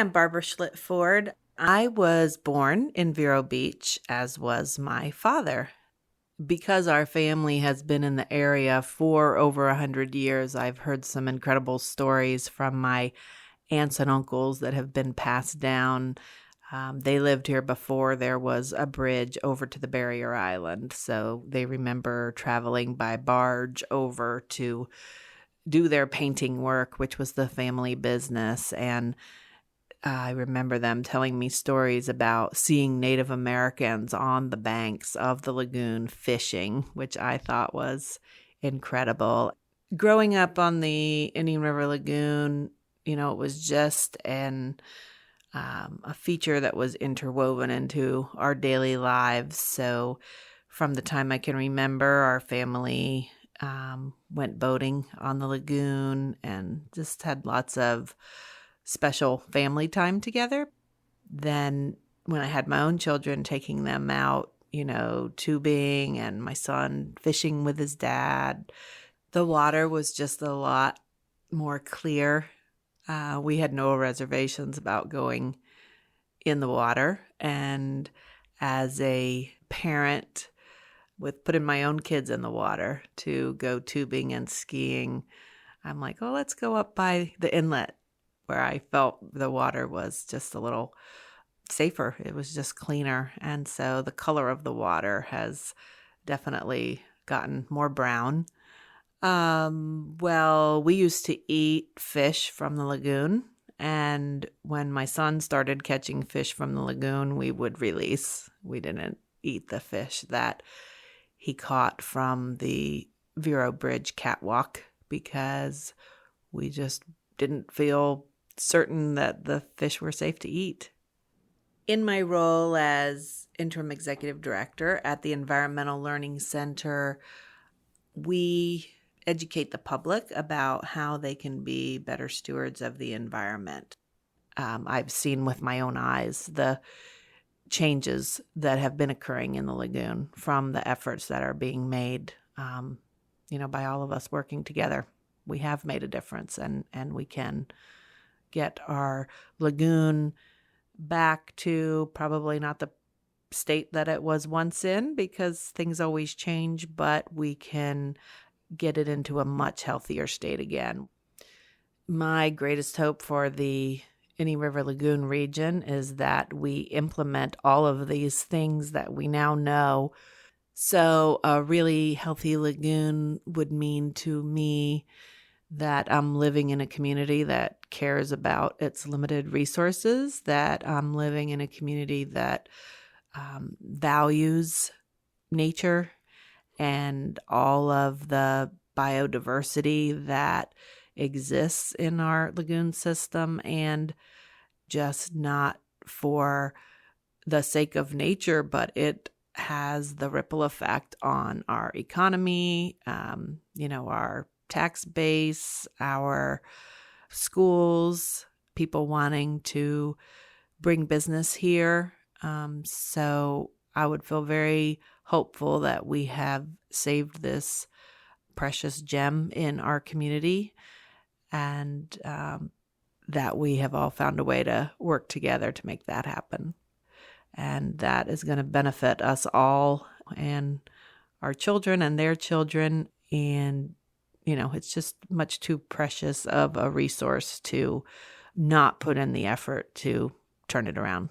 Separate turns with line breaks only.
I'm Barbara Schlitt Ford. I was born in Vero Beach, as was my father. Because our family has been in the area for over 100 years, I've heard some incredible stories from my aunts and uncles that have been passed down. They lived here before there was a bridge over to the barrier island, so they remember traveling by barge over to do their painting work, which was the family business. And I remember them telling me stories about seeing Native Americans on the banks of the lagoon fishing, which I thought was incredible. Growing up on the Indian River Lagoon, it was just a feature that was interwoven into our daily lives. So from the time I can remember, our family went boating on the lagoon and just had lots of special family time together. Then when I had my own children, taking them out, tubing, and my son fishing with his dad, the water was just a lot more clear. We had no reservations about going in the water. And as a parent, with putting my own kids in the water to go tubing and skiing, I'm like, oh, let's go up by the inlet where I felt the water was just a little safer. It was just cleaner. And so the color of the water has definitely gotten more brown. Well, we used to eat fish from the lagoon. And when my son started catching fish from the lagoon, we would release. We didn't eat the fish that he caught from the Vero Bridge catwalk because we just didn't feel certain that the fish were safe to eat. In my role as interim executive director at the Environmental Learning Center, we educate the public about how they can be better stewards of the environment. I've seen with my own eyes the changes that have been occurring in the lagoon from the efforts that are being made, by all of us working together. We have made a difference, and we can get our lagoon back to probably not the state that it was once in, because things always change, but we can get it into a much healthier state again. My greatest hope for the Indian River Lagoon region is that we implement all of these things that we now know. So a really healthy lagoon would mean to me that I'm living in a community that cares about its limited resources, that I'm living in a community that values nature and all of the biodiversity that exists in our lagoon system, and just not for the sake of nature, but it has the ripple effect on our economy, our tax base, our schools, people wanting to bring business here. So I would feel very hopeful that we have saved this precious gem in our community, and that we have all found a way to work together to make that happen. And that is going to benefit us all and our children and their children. And it's just much too precious of a resource to not put in the effort to turn it around.